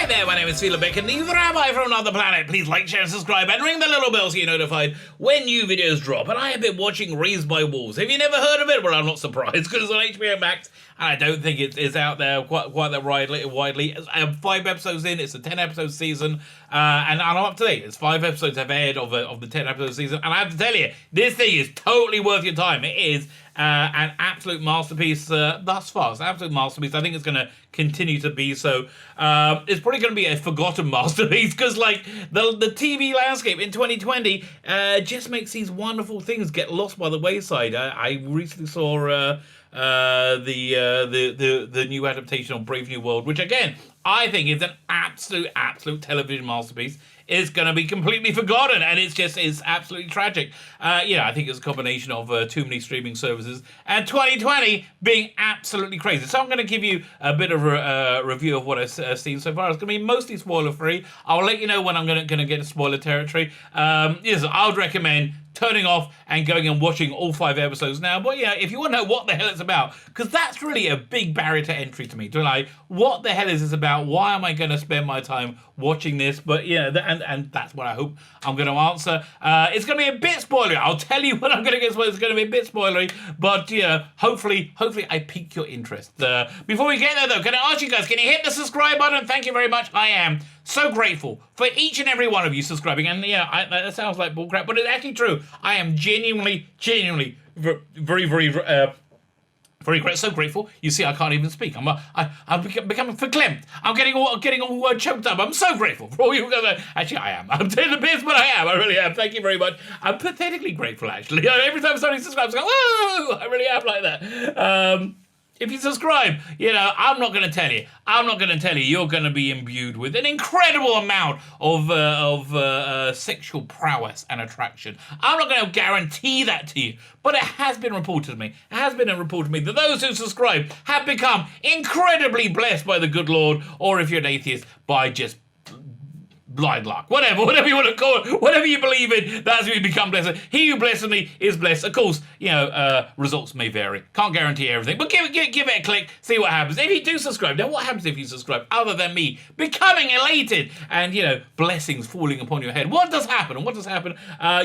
Hi there, my name is Felix and the Rabbi from another planet. Please like, share, and subscribe, and ring the little bell so you're notified when new videos drop. And I have been watching Raised by Wolves. Have you never heard of it? Well, I'm not surprised, because it's on HBO Max, and I don't think it's out there quite that widely. I have 5 episodes in. It's a 10-episode season, and I'm up to date. It's 5 episodes have aired of the 10-episode season, and I have to tell you, this thing is totally worth your time. It is an absolute masterpiece thus far. It's an absolute masterpiece. I think it's going to continue to be so. It's probably going to be a forgotten masterpiece because, like, the TV landscape in 2020 just makes these wonderful things get lost by the wayside. I recently saw the new adaptation of Brave New World, which again I think is an absolute television masterpiece. It's going to be completely forgotten, and it's absolutely tragic. I think it's a combination of too many streaming services and 2020 being absolutely crazy. So I'm going to give you a bit of a review of what I've seen so far. It's going to be mostly spoiler-free. I'll let you know when I'm going to get to spoiler territory. Yes, I would recommend turning off and going and watching all 5 episodes now. But yeah, if you want to know what the hell it's about, because that's really a big barrier to entry to me. To like, what the hell is this about? Why am I going to spend my time watching this? But yeah, and that's what I hope I'm going to answer. It's going to be a bit spoilery. I'll tell you when I'm going to get spoiled. It's going to be a bit spoilery, but yeah, hopefully I pique your interest. Before we get there though, can I ask you guys, can you hit the subscribe button? Thank you very much. I am so grateful for each and every one of you subscribing. And yeah, that sounds like bullcrap, but it's actually true. I am genuinely very so grateful. You see, I can't even speak. I'm becoming verklempt. I'm getting all choked up. I'm so grateful for all you guys. Actually, I am. I'm taking the piss, but I am. I really am. Thank you very much. I'm pathetically grateful, actually. Every time somebody subscribes, I go, whoa! I really am like that. If you subscribe, I'm not going to tell you. I'm not going to tell you. You're going to be imbued with an incredible amount of sexual prowess and attraction. I'm not going to guarantee that to you, but it has been reported to me. It has been reported to me that those who subscribe have become incredibly blessed by the good Lord, or if you're an atheist, by just blind luck, whatever you want to call it, whatever you believe in, that's who you become blessed. He who blesses me is blessed. Of course, results may vary. Can't guarantee everything, but give it a click, see what happens. If you do subscribe, now what happens if you subscribe other than me becoming elated and, blessings falling upon your head? What does happen?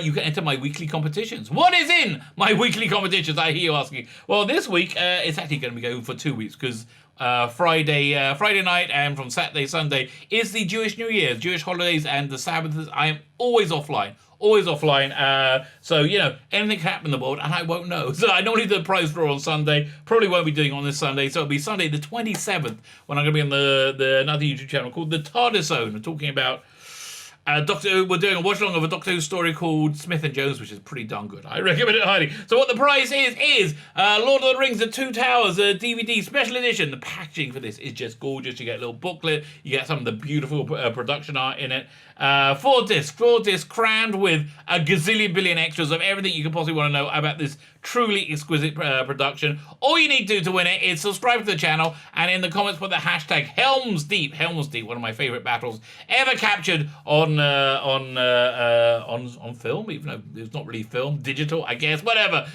You can enter my weekly competitions. What is in my weekly competitions? I hear you asking. Well, this week, it's actually going to be going for 2 weeks because Friday night and from Saturday, Sunday is the Jewish New Year, Jewish holidays, and the Sabbaths. I am always offline. So, anything can happen in the world and I won't know. So I normally do the prize draw on Sunday. Probably won't be doing it on this Sunday. So it'll be Sunday the 27th when I'm going to be on the another YouTube channel called The TARDIS Zone. We're talking about we're doing a watch along of a Doctor Who story called Smith and Jones, which is pretty darn good. I recommend it highly. So what the prize is Lord of the Rings: The Two Towers, a DVD special edition. The packaging for this is just gorgeous. You get a little booklet. You get some of the beautiful production art in it. 4 discs crammed with a gazillion billion extras of everything you could possibly want to know about this truly exquisite production. All you need to do to win it is subscribe to the channel and in the comments put the hashtag Helm's Deep, one of my favorite battles ever captured on film, even though it's not really film, digital, I guess, whatever.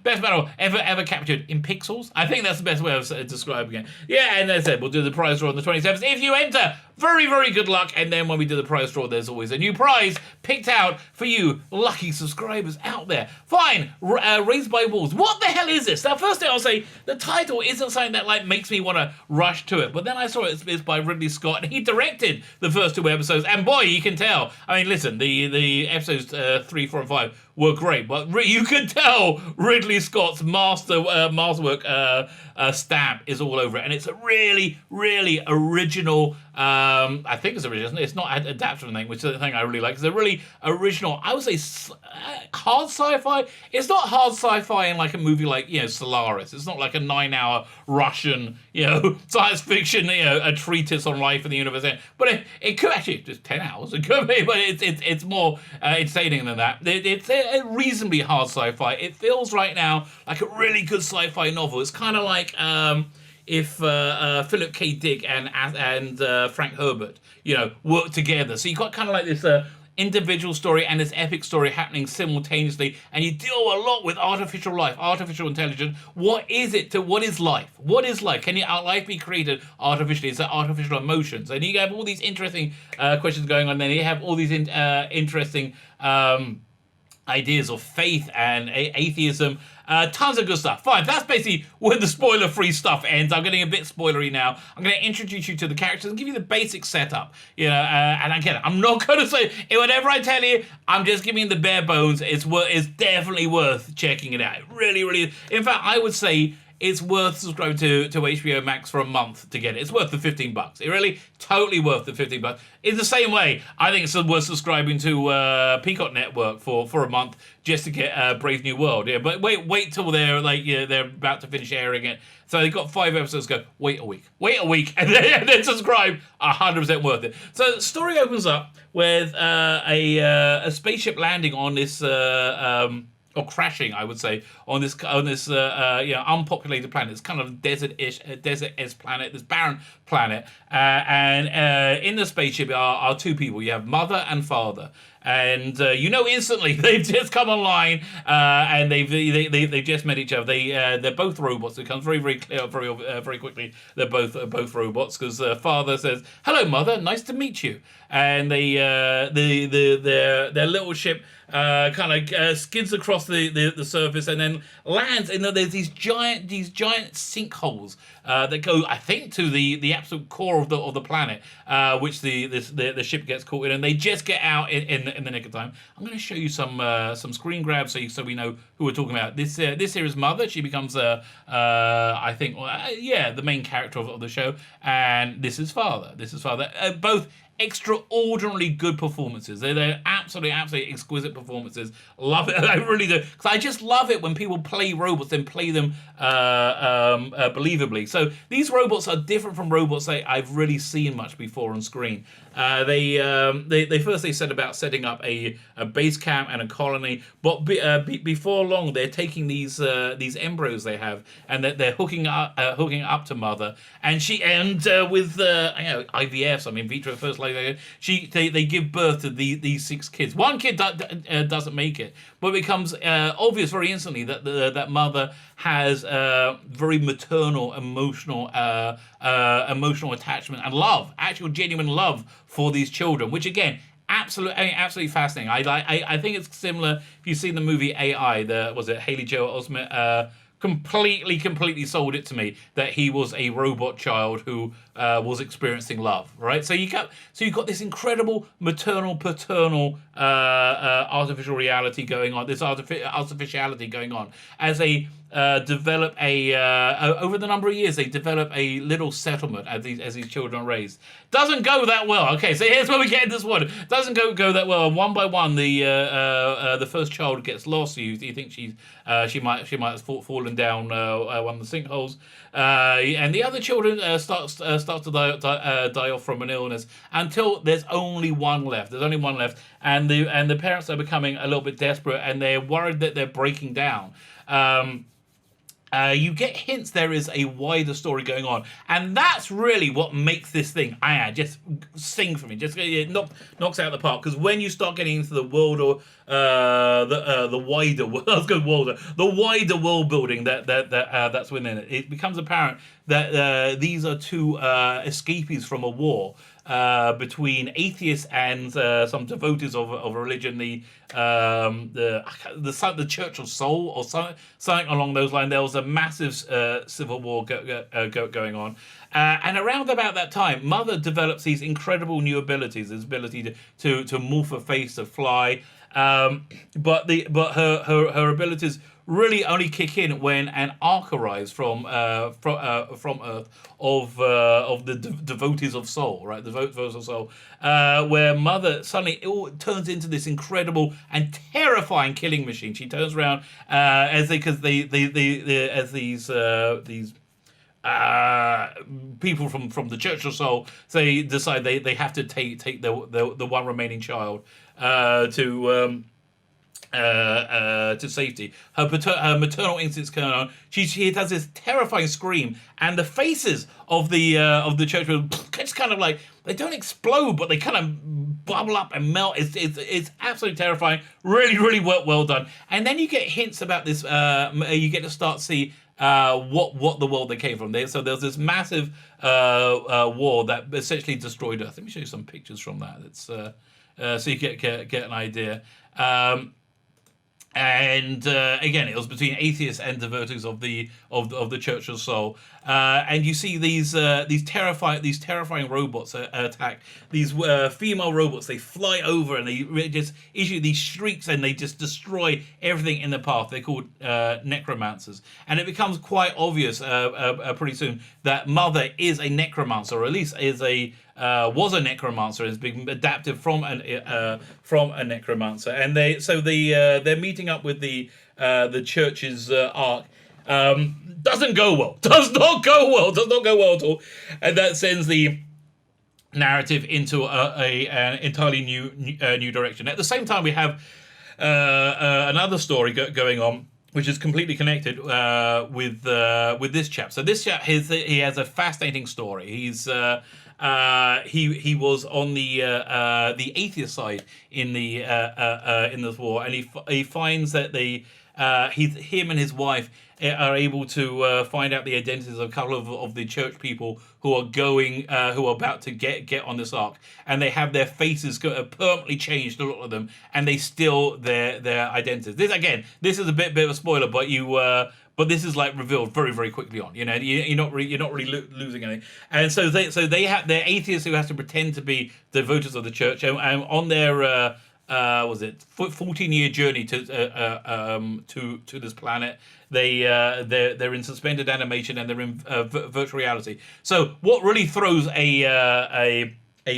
Best battle ever captured in pixels. I think that's the best way of describing it. Yeah, and as I said, we'll do the prize draw on the 27th. If you enter, very good luck. And then when we do the prize draw, there's always a new prize picked out for you lucky subscribers out there. Fine. Raised by Wolves. What the hell is this? Now, first thing I'll say, the title isn't something that makes me want to rush to it. But then I saw it's by Ridley Scott, and he directed the first 2 episodes. And boy, you can tell. I mean, listen, the episodes 3, 4, and 5 were great, but you could tell Ridley Scott's masterwork stamp is all over it, and it's a really original. I think it's original. It's not adapted from anything, which is the thing I really like. It's a really original, I would say, hard sci-fi. It's not hard sci-fi in like a movie like Solaris. It's not like a 9-hour Russian science fiction a treatise on life in the universe. But it could actually just 10 hours. It could be, but it's more entertaining than that. It's a reasonably hard sci-fi. It feels right now like a really good sci-fi novel. It's kind of like if Philip K. Dick and Frank Herbert, worked together. So you got kind of like this individual story and this epic story happening simultaneously, and you deal a lot with artificial life, artificial intelligence. What is life? What is life? Can life be created artificially? Is that artificial emotions? And you have all these interesting questions going on. Then you have all these interesting ideas of faith and atheism. Tons of good stuff. Fine, that's basically where the spoiler-free stuff ends. I'm getting a bit spoilery now. I'm going to introduce you to the characters and give you the basic setup. And again, I'm not going to say whatever I tell you. I'm just giving you the bare bones. It's definitely worth checking it out. It really, really is. In fact, I would say it's worth subscribing to HBO Max for a month to get it. It's worth the $15. It really, totally worth the $15. In the same way, I think it's worth subscribing to Peacock Network for a month just to get Brave New World. Yeah, but wait till they're about to finish airing it. So they've got 5 episodes to go. Wait a week, and then subscribe. 100% worth it. So the story opens up with a spaceship landing on this. Or crashing, I would say, on this unpopulated planet. It's kind of desert-esque planet, this barren planet. And in the spaceship are 2 people. You have mother and father. And instantly they've just come online and they've just met each other. They're both robots. It becomes very, very clear very quickly they're both robots, because father says, "Hello, mother. Nice to meet you." And their little ship kind of skids across the surface and then lands. And there's these giant sinkholes that go, I think, to the absolute core of the planet, which the ship gets caught in, and they just get out in the nick of time. I'm going to show you some screen grabs so we know who we're talking about. This here is Mother. She becomes the main character of the show, and this is Father. Both extraordinarily good performances. They're absolutely exquisite performances. Love it. I really do, because I just love it when people play robots and play them believably. So these robots are different from robots that I've really seen much before on screen. They set about setting up a base camp and a colony, but before long they're taking these embryos they have, and they're hooking up to Mother, and with IVFs, I mean vitro fertilization. They give birth to these 6 kids. One kid doesn't make it, but it becomes obvious very instantly that Mother has very maternal, emotional attachment and love, actual genuine love for these children, which again, absolutely fascinating. I think it's similar. If you've seen the movie AI, was it Haley Joel Osment? Completely sold it to me that he was a robot child who was experiencing love, right? So you've got this incredible maternal, paternal artificial reality going on, this artificiality going on as they develop over the number of years they develop a little settlement as these children are raised. Doesn't go that well. Okay, so here's where we get this one. Doesn't go that well. And one by one, the first child gets lost. You think she might have fallen down one of the sinkholes, and the other children start to die off from an illness until there's only one left. And the parents are becoming a little bit desperate, and they're worried that they're breaking down. You get hints there is a wider story going on, and that's really what makes this thing just sing for me. It knocks out the park, because when you start getting into the world or the wider world building that's within it, it becomes apparent that these are 2 escapees from a war between atheists and some devotees of a religion, the Church of Soul or something along those lines. There was a massive civil war going on, and around about that time, Mother develops these incredible new abilities. This ability to morph her face, to fly, but her abilities really only kick in when an ark arrives from Earth of the devotees of Soul, right? The devotees of Soul, where Mother suddenly it all turns into this incredible and terrifying killing machine. She turns around as these people from the Church of Soul, they decide they have to take the one remaining child to safety. Her maternal instincts come on. She does this terrifying scream, and the faces of the church just kind of like, they don't explode, but they kind of bubble up and melt. It's absolutely terrifying. Really, really well done. And then you get hints about this. You get to start see what the world they came from. So there's this massive war that essentially destroyed Earth. Let me show you some pictures from that. It's so you get an idea. And again, it was between atheists and devotees of the Church of Soul, and you see these terrifying robots attack these female robots. They fly over and they just issue these shrieks and they just destroy everything in their path. They're called necromancers, and it becomes quite obvious pretty soon that Mother is a necromancer, or at least was a necromancer, has been adapted from a necromancer, and they're meeting up with the church's ark. Doesn't go well. Does not go well at all, and that sends the narrative into an entirely new direction. At the same time, we have another story going on, which is completely connected with this chap. So this chap, he has a fascinating story. He was on the atheist side in this war, and he finds that him and his wife are able to find out the identities of a couple of the church people who are about to get on this ark, and they have their faces permanently changed, a lot of them, and they steal their identities. This is a bit of a spoiler, but this is like revealed very, very quickly on. You know, you're not really losing anything. And so they're atheists who have to pretend to be devotees of the church, and on their 14-year journey to this planet, they're in suspended animation and they're in virtual reality. So what really throws a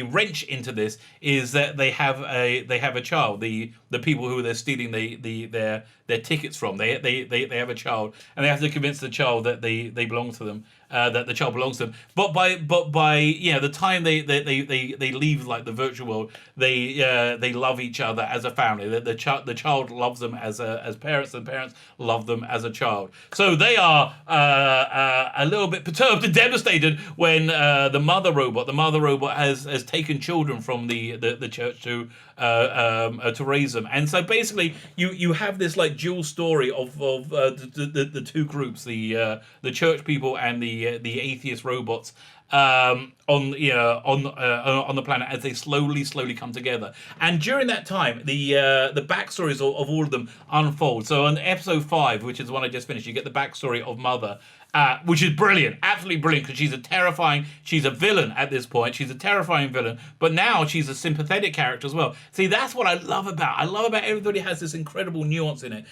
wrench into this is that they have a child. The people who they're stealing their tickets from, they have a child, and they have to convince the child that they belong to them, that the child belongs to them. But by the time they leave like the virtual world, they love each other as a family. The child loves them as parents, and parents love them as a child. So they are a little bit perturbed and devastated when the mother robot has taken children from the church to raise them. And so basically you have this like dual story of the two groups, the church people and the atheist robots on the planet, as they slowly come together. And during that time, the backstories of all of them unfold. So on episode 5, which is the one I just finished, you get the backstory of Mother, which is brilliant, absolutely brilliant, because she's a villain at this point. She's a terrifying villain, but now she's a sympathetic character as well. See, that's what I love about everybody has this incredible nuance in it.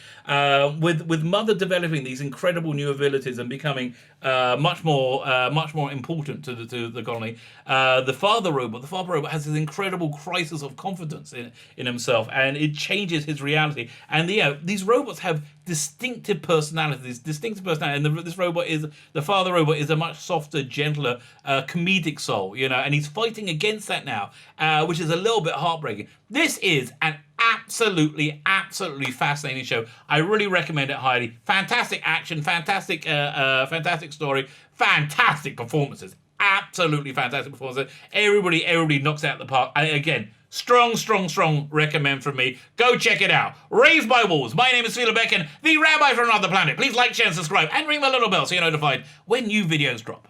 With Mother developing these incredible new abilities and becoming much more important to the colony. The father robot has this incredible crisis of confidence in himself, and it changes his reality. And these robots have distinctive personalities, and the father robot is a much softer, gentler, comedic soul, and he's fighting against that now, which is a little bit heartbreaking. This is an absolutely fascinating show. I really recommend it highly. Fantastic action, fantastic story, fantastic performances. Absolutely fantastic performances. Everybody knocks it out of the park. Again, strong recommend from me. Go check it out. Raised by Wolves. My name is Philo Becken, the Rabbi from another planet. Please like, share, and subscribe, and ring the little bell so you're notified when new videos drop.